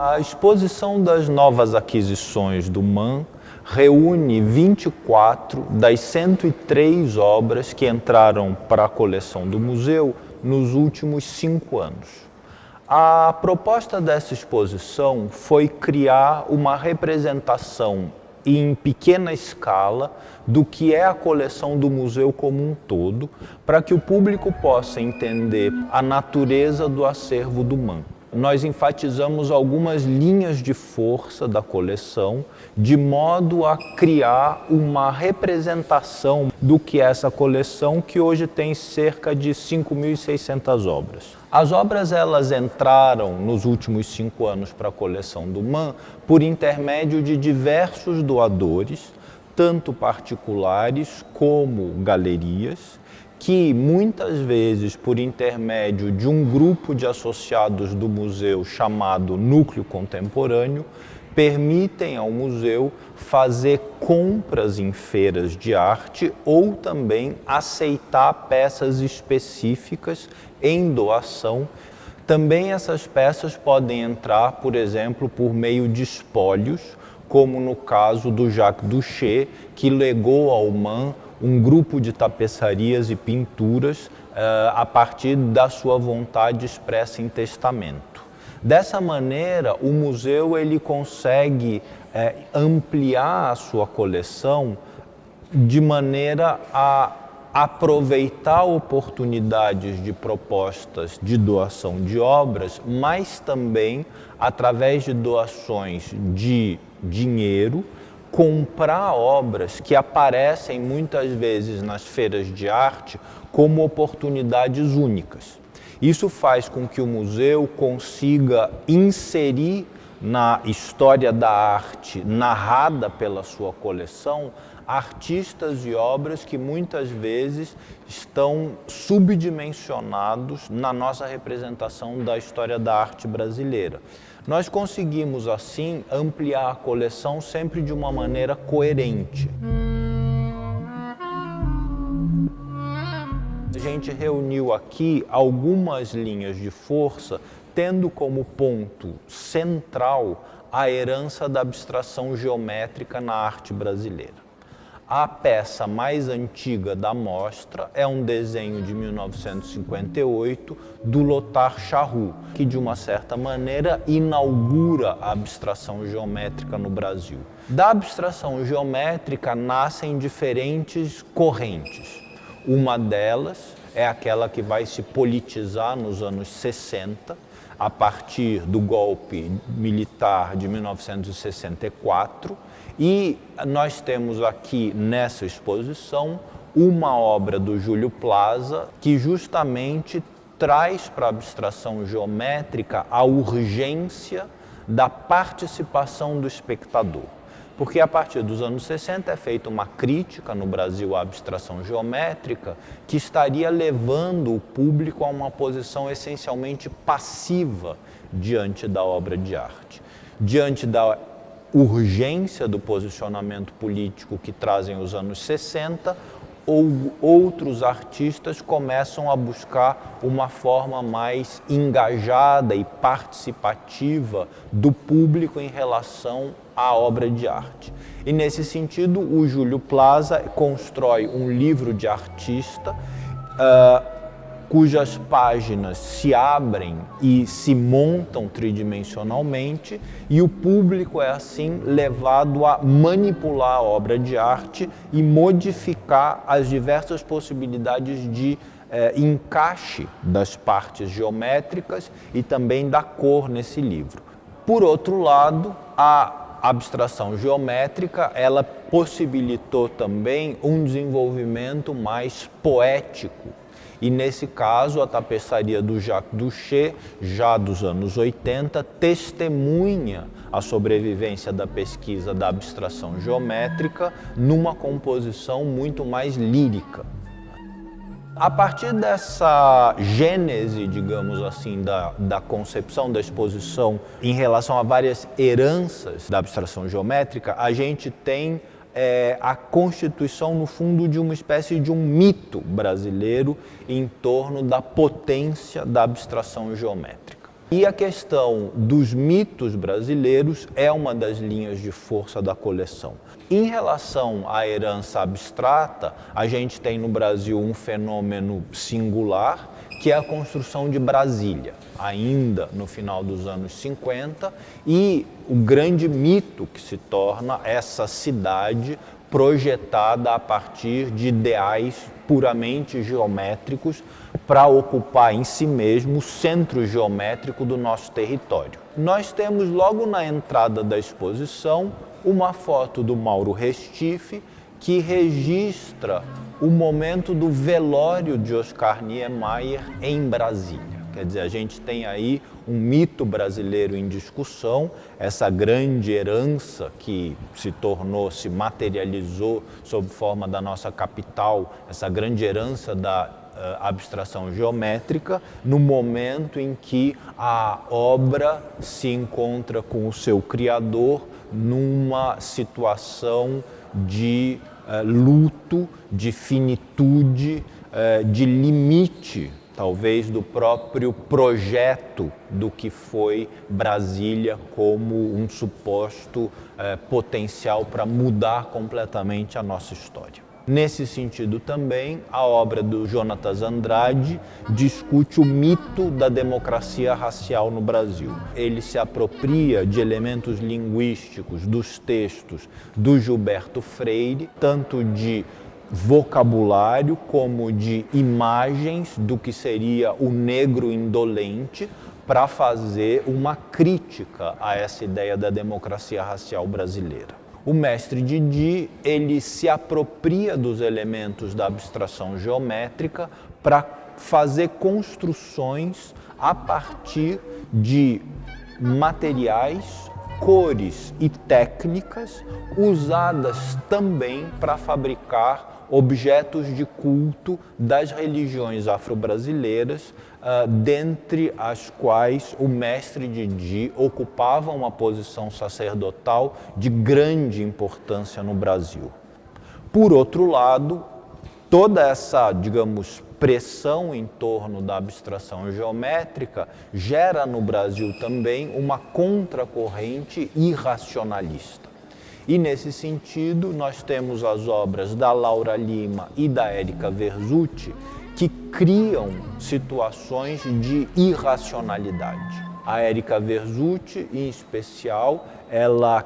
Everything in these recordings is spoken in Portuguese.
A exposição das novas aquisições do MAM reúne 24 das 103 obras que entraram para a coleção do museu nos últimos 5 anos. A proposta dessa exposição foi criar uma representação em pequena escala do que é a coleção do museu como um todo, para que o público possa entender a natureza do acervo do MAM. Nós enfatizamos algumas linhas de força da coleção, de modo a criar uma representação do que é essa coleção, que hoje tem cerca de 5.600 obras. As obras elas entraram nos últimos 5 anos para a coleção do MAM por intermédio de diversos doadores, tanto particulares como galerias, que muitas vezes, por intermédio de um grupo de associados do museu chamado Núcleo Contemporâneo, permitem ao museu fazer compras em feiras de arte ou também aceitar peças específicas em doação. Também essas peças podem entrar, por exemplo, por meio de espólios, como no caso do Jacques Duché, que legou ao MAM um grupo de tapeçarias e pinturas a partir da sua vontade expressa em testamento. Dessa maneira, o museu ele consegue ampliar a sua coleção de maneira a aproveitar oportunidades de propostas de doação de obras, mas também, através de doações de dinheiro, comprar obras que aparecem muitas vezes nas feiras de arte como oportunidades únicas. Isso faz com que o museu consiga inserir na história da arte narrada pela sua coleção artistas e obras que muitas vezes estão subdimensionados na nossa representação da história da arte brasileira. Nós conseguimos, assim, ampliar a coleção sempre de uma maneira coerente. A gente reuniu aqui algumas linhas de força, tendo como ponto central a herança da abstração geométrica na arte brasileira. A peça mais antiga da mostra é um desenho de 1958 do Lothar Charroux, que de uma certa maneira inaugura a abstração geométrica no Brasil. Da abstração geométrica nascem diferentes correntes. Uma delas é aquela que vai se politizar nos anos 60, a partir do golpe militar de 1964, e nós temos aqui nessa exposição uma obra do Júlio Plaza que justamente traz para a abstração geométrica a urgência da participação do espectador. Porque a partir dos anos 60 é feita uma crítica no Brasil à abstração geométrica que estaria levando o público a uma posição essencialmente passiva diante da obra de arte. Diante da urgência do posicionamento político que trazem os anos 60, outros artistas começam a buscar uma forma mais engajada e participativa do público em relação à obra de arte. E nesse sentido, o Júlio Plaza constrói um livro de artista cujas páginas se abrem e se montam tridimensionalmente, e o público é assim levado a manipular a obra de arte e modificar as diversas possibilidades de encaixe das partes geométricas e também da cor nesse livro. Por outro lado, a abstração geométrica ela possibilitou também um desenvolvimento mais poético. E nesse caso, a tapeçaria do Jacques Duché, já dos anos 80, testemunha a sobrevivência da pesquisa da abstração geométrica numa composição muito mais lírica. A partir dessa gênese, digamos assim, da concepção da exposição em relação a várias heranças da abstração geométrica, a gente tem a constituição, no fundo, de uma espécie de um mito brasileiro em torno da potência da abstração geométrica. E a questão dos mitos brasileiros é uma das linhas de força da coleção. Em relação à herança abstrata, a gente tem no Brasil um fenômeno singular, que é a construção de Brasília, ainda no final dos anos 50, e o grande mito que se torna essa cidade projetada a partir de ideais puramente geométricos para ocupar em si mesmo o centro geométrico do nosso território. Nós temos logo na entrada da exposição uma foto do Mauro Restife que registra o momento do velório de Oscar Niemeyer em Brasília. Quer dizer, a gente tem aí um mito brasileiro em discussão, essa grande herança que se materializou sob forma da nossa capital, essa grande herança da abstração geométrica, no momento em que a obra se encontra com o seu criador numa situação de luto, de finitude, de limite, talvez, do próprio projeto do que foi Brasília como um suposto potencial para mudar completamente a nossa história. Nesse sentido também, a obra do Jonatas Andrade discute o mito da democracia racial no Brasil. Ele se apropria de elementos linguísticos dos textos do Gilberto Freire, tanto de vocabulário como de imagens do que seria o negro indolente, para fazer uma crítica a essa ideia da democracia racial brasileira. O mestre Didi, ele se apropria dos elementos da abstração geométrica para fazer construções a partir de materiais, cores e técnicas usadas também para fabricar objetos de culto das religiões afro-brasileiras, dentre as quais o mestre Didi ocupava uma posição sacerdotal de grande importância no Brasil. Por outro lado, toda essa, digamos, pressão em torno da abstração geométrica gera no Brasil também uma contracorrente irracionalista. E nesse sentido, nós temos as obras da Laura Lima e da Érica Verzutti, que criam situações de irracionalidade. A Érica Verzutti, em especial, ela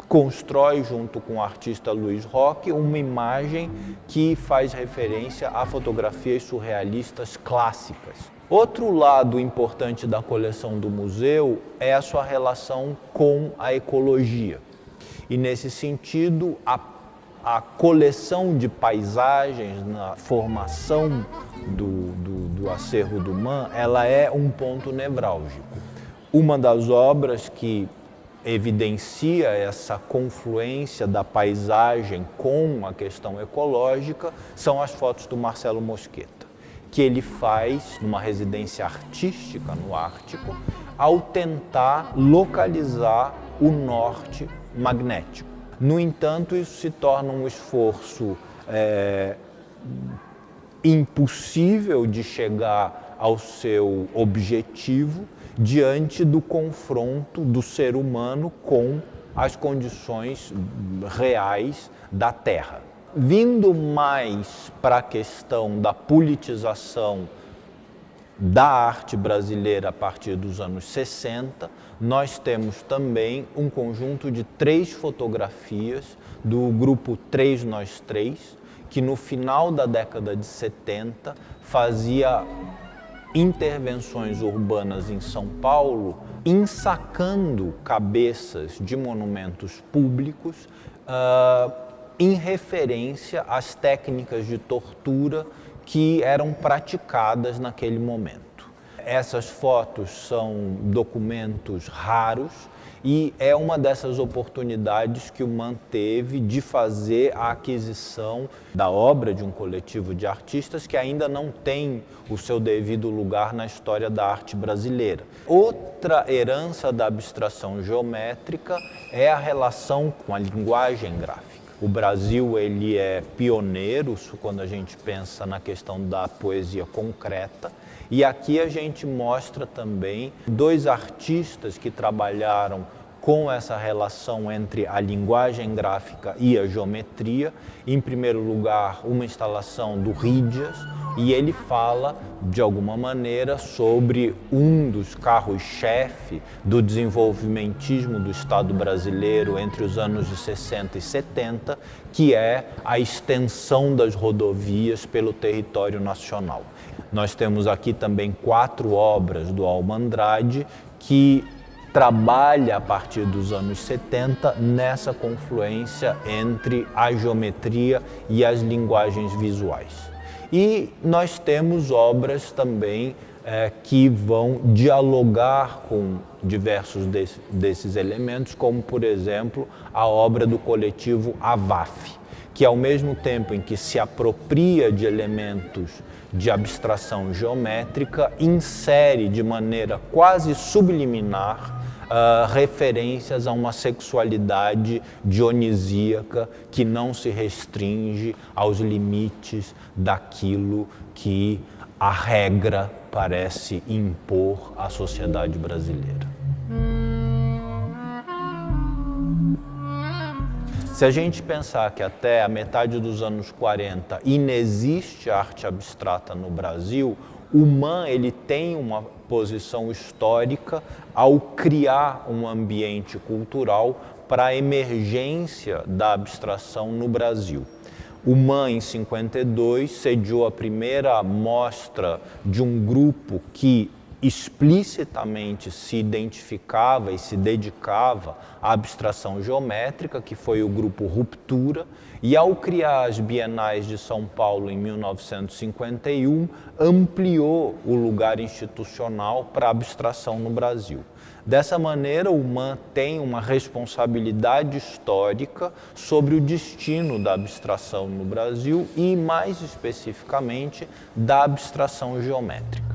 constrói, junto com o artista Luiz Roque, uma imagem que faz referência a fotografias surrealistas clássicas. Outro lado importante da coleção do museu é a sua relação com a ecologia. E, nesse sentido, a coleção de paisagens na formação do acervo do MAM, ela é um ponto nevrálgico. Uma das obras que evidencia essa confluência da paisagem com a questão ecológica são as fotos do Marcelo Mosqueta, que ele faz numa residência artística no Ártico, ao tentar localizar o norte magnético. No entanto, isso se torna um esforço impossível de chegar ao seu objetivo diante do confronto do ser humano com as condições reais da Terra. Vindo mais para a questão da politização da arte brasileira a partir dos anos 60, nós temos também um conjunto de 3 fotografias do grupo 3 Nós 3, que no final da década de 70 fazia intervenções urbanas em São Paulo, ensacando cabeças de monumentos públicos em referência às técnicas de tortura que eram praticadas naquele momento. Essas fotos são documentos raros e é uma dessas oportunidades que o MAM teve de fazer a aquisição da obra de um coletivo de artistas que ainda não tem o seu devido lugar na história da arte brasileira. Outra herança da abstração geométrica é a relação com a linguagem gráfica. O Brasil ele é pioneiro quando a gente pensa na questão da poesia concreta. E aqui a gente mostra também dois artistas que trabalharam com essa relação entre a linguagem gráfica e a geometria. Em primeiro lugar, uma instalação do Rídias, e ele fala, de alguma maneira, sobre um dos carros-chefe do desenvolvimentismo do Estado brasileiro entre os anos de 60 e 70, que é a extensão das rodovias pelo território nacional. Nós temos aqui também 4 obras do Alma-Andrade que trabalha a partir dos anos 70 nessa confluência entre a geometria e as linguagens visuais. E nós temos obras também que vão dialogar com diversos desses elementos, como, por exemplo, a obra do coletivo AVAF, que ao mesmo tempo em que se apropria de elementos de abstração geométrica, insere de maneira quase subliminar referências a uma sexualidade dionisíaca que não se restringe aos limites daquilo que a regra parece impor à sociedade brasileira. Se a gente pensar que até a metade dos anos 40 inexiste arte abstrata no Brasil, o Mann ele tem uma posição histórica ao criar um ambiente cultural para a emergência da abstração no Brasil. O Mann, em 52, sediou a primeira mostra de um grupo que explicitamente se identificava e se dedicava à abstração geométrica, que foi o grupo Ruptura, e ao criar as Bienais de São Paulo em 1951, ampliou o lugar institucional para a abstração no Brasil. Dessa maneira, o Mann tem uma responsabilidade histórica sobre o destino da abstração no Brasil e, mais especificamente, da abstração geométrica.